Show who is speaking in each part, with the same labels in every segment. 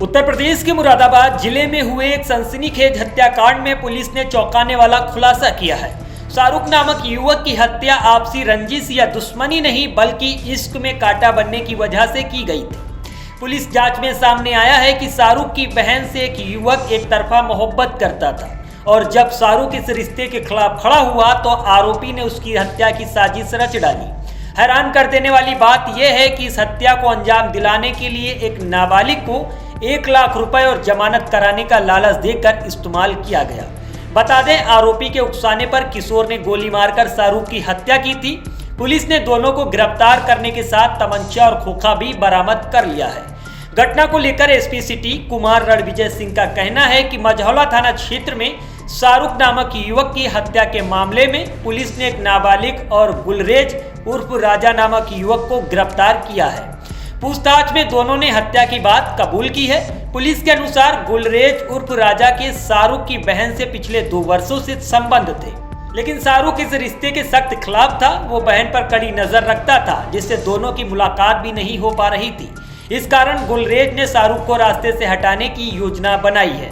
Speaker 1: उत्तर प्रदेश के मुरादाबाद जिले में हुए एक सनसनीखेज हत्याकांड में पुलिस ने चौंकाने वाला खुलासा किया है। शाहरुख नामक युवक की हत्या आपसी रंजिश या दुश्मनी नहीं बल्कि इश्क में कांटा बनने की वजह से की गई थी। पुलिस जांच में सामने आया है कि शाहरुख की बहन से एक युवक एक तरफा मोहब्बत करता था और जब शाहरुख इस रिश्ते के खिलाफ खड़ा हुआ तो आरोपी ने उसकी हत्या की साजिश रच डाली। हैरान कर देने वाली बात यह है कि इस हत्या को अंजाम दिलाने के लिए एक नाबालिग को 1 लाख रुपए और जमानत कराने का लालच देकर इस्तेमाल किया गया। बता दें, आरोपी के उकसाने पर किशोर ने गोली मारकर शाहरुख की हत्या की थी। पुलिस ने दोनों को गिरफ्तार करने के साथ तमंचा और खोखा भी बरामद कर लिया है। घटना को लेकर एसपी सिटी कुमार रणविजय सिंह का कहना है कि मझौला थाना क्षेत्र में शाहरुख नामक युवक की हत्या के मामले में पुलिस ने एक नाबालिग और गुलरेज उर्फ राजा नामक युवक को गिरफ्तार किया है। पूछताछ में दोनों ने हत्या की बात कबूल की है। पुलिस के अनुसार गुलरेज उर्फ राजा के शाहरुख की बहन से पिछले 2 वर्षों से संबंध थे, लेकिन शाहरुख इस रिश्ते के सख्त खिलाफ था। वो बहन पर कड़ी नजर रखता था, जिससे दोनों की मुलाकात भी नहीं हो पा रही थी। इस कारण गुलरेज ने शाहरुख को रास्ते से हटाने की योजना बनाई है।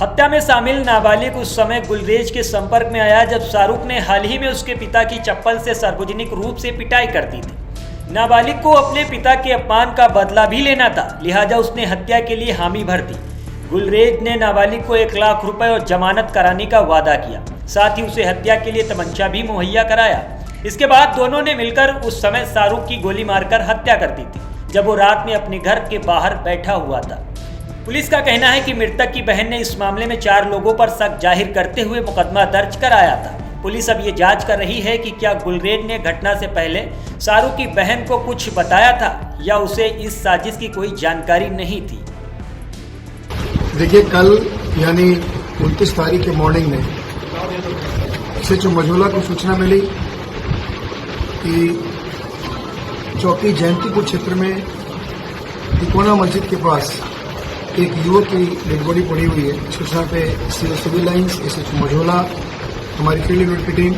Speaker 1: हत्या में शामिल नाबालिग उस समय गुलरेज के संपर्क में आया जब शाहरुख ने हाल ही में उसके पिता की चप्पल से सार्वजनिक रूप से पिटाई कर दी थी। नाबालिग को अपने पिता के अपमान का बदला भी लेना था, लिहाजा उसने हत्या के लिए हामी भर दी। गुलरेज ने नाबालिग को 1 लाख रुपए और जमानत कराने का वादा किया, साथ ही उसे हत्या के लिए तमंचा भी मुहैया कराया। इसके बाद दोनों ने मिलकर उस समय शाहरुख की गोली मारकर हत्या कर दी थी, जब वो रात में अपने घर के बाहर बैठा हुआ था। पुलिस का कहना है कि मृतक की बहन ने इस मामले में 4 लोगों पर शक जाहिर करते हुए मुकदमा दर्ज कराया था। पुलिस अब ये जांच कर रही है कि क्या गुलरेज ने घटना से पहले शाहरुख की बहन को कुछ बताया था या उसे इस साजिश की कोई जानकारी नहीं थी।
Speaker 2: देखिए, कल यानी 29 तारीख के मॉर्निंग में SHO मझौला को सूचना मिली कि चौकी जयंतीपुर क्षेत्र में तिकोना मस्जिद के पास एक युवक की डेड बॉडी पड़ी हुई है। सूचना पे सिविल लाइन्स, SHO मझौला, हमारी फील्ड यूनिट की टीम,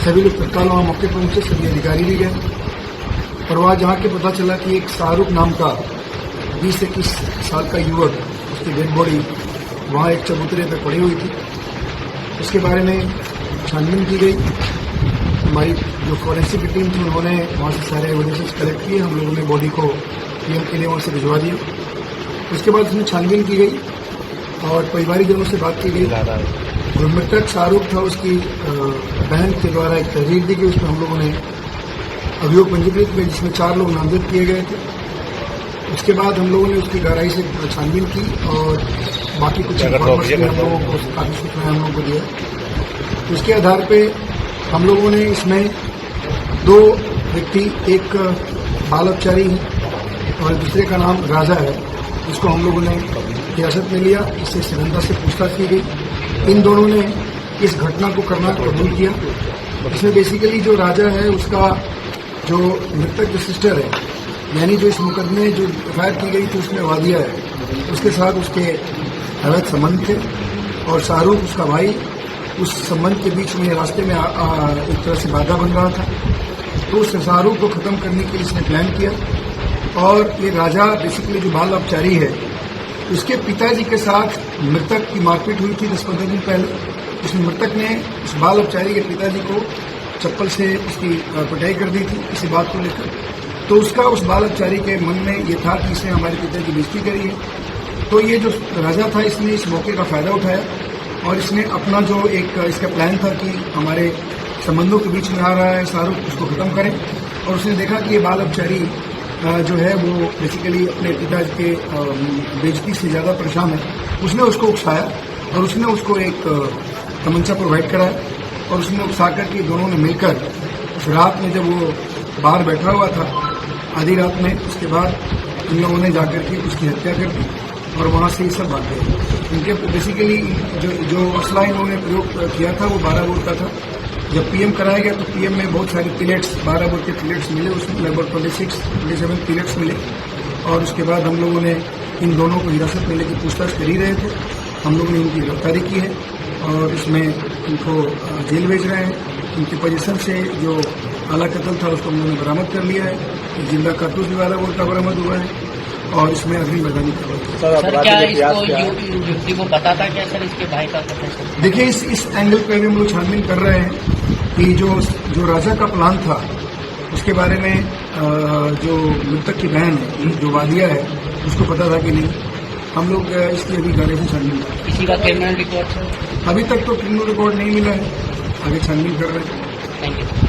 Speaker 2: सभी लोग तत्काल वहाँ मौके पर पहुंचे। सभी अधिकारी भी गए और वहाँ जहाँ के पता चला कि एक शाहरुख नाम का 20 से 21 साल का युवक, उसकी डेड बॉडी वहाँ एक चबूतरे पे पड़ी हुई थी। उसके बारे में छानबीन की गई। हमारी जो फॉरेंसिक की टीम थी उन्होंने वहाँ से सारे एविडेंसेस कलेक्ट किए। हम लोगों ने बॉडी को PM के लिए वहाँ से भिजवा दिया। उसके बाद उसमें छानबीन की गई और परिवारजनों से बात की गई। जो मृतक शाहरुख था, उसकी बहन के द्वारा एक तहरीर दी गई। उसमें हम लोगों ने अभियोग पंजीकृत किया, जिसमें 4 लोग नामजद किए गए थे। उसके बाद हम लोगों ने उसकी गहराई से छानबीन की और बाकी कुछ इन्फॉर्मेशन हम लोगों को काफी सूचनाएं हम लोगों को दिया। उसके आधार पे हम लोगों ने इसमें 2 व्यक्ति, एक बाल अपचारी है और दूसरे का नाम राजा है, इसको हम लोगों ने हिरासत में लिया। इससे सघनता से पूछताछ की गई। इन दोनों ने इस घटना को करना कबूल किया। इसमें बेसिकली जो राजा है, उसका जो मृतक जो सिस्टर है, यानी जो इस मुकदमे जो फायर की गई थी उसमें वादिया है, उसके साथ उसके अवैध संबंध थे और शाहरुख उसका भाई, उस संबंध के बीच में रास्ते में एक तरह से बाधा बन रहा था। तो उस शाहरुख को खत्म करने के लिए इसने प्लान किया और ये राजा बेसिकली जो बाल अपचारी है, उसके पिताजी के साथ मृतक की मारपीट हुई थी 10-15 दिन पहले। उसमें मृतक ने उस बाल अपचारी के पिताजी को चप्पल से उसकी पिटाई कर दी थी किसी बात को लेकर। तो उसका उस बाल अपचारी के मन में ये था कि इसने हमारे पिता की बेइज्जती करी है। तो ये जो राजा था, इसने इस मौके का फायदा उठाया और इसने अपना जो एक इसका प्लान था कि हमारे संबंधों के बीच में आ रहा है शाहरुख, उसको खत्म करें। और उसने देखा कि ये बाल अपचारी जो है वो बेसिकली अपने पिता के बेइज्जती से ज़्यादा परेशान है। उसने उसको उकसाया और उसने उसको एक तमंचा प्रोवाइड कराया और उसने उकसा कर के दोनों ने मिलकर उस रात में जब वो बाहर बैठा हुआ था आधी रात में, उसके बाद इन लोगों ने जाकर के उसकी हत्या कर दी और वहाँ से ये सब बात गई। इनके बेसिकली जो असला इन्होंने प्रयोग किया था वो 12 बोर का था। जब PM कराया गया तो PM में बहुत सारे पिलेट्स, 12 बोर के पिलेट्स मिले। उसमें लगभग 26-27 पिलेट्स मिले और उसके बाद हम लोगों ने इन दोनों को हिरासत में लेकर पूछताछ कर ही रहे थे। हम लोगों ने इनकी गिरफ्तारी की है और इसमें इनको जेल भेज रहे हैं। इनकी पोजीशन से जो आला कत्ल था उसको हम लोगों ने बरामद कर लिया है। जिंदा कारतूस भी 12 बोर का बरामद हुआ है और इसमें अग्नि मैदानी कार्रवाई।
Speaker 3: सर क्या इसको युवती को पता था क्या सर इसके भाई का पता है?
Speaker 2: देखिए इस एंगल पे भी हम लोग छानबीन कर रहे हैं कि जो राजा का प्लान था उसके बारे में जो मृतक की बहन है, जो वादिया है, उसको पता था कि नहीं। हम लोग इसकी अभी कार्य से छानबीन कर रहे हैं।
Speaker 3: किसी का क्रिमिनल रिकॉर्ड सर?
Speaker 2: अभी तक तो क्रिमिनल रिकॉर्ड नहीं मिला है, आगे छानबीन कर रहे हैं।
Speaker 3: Thank you.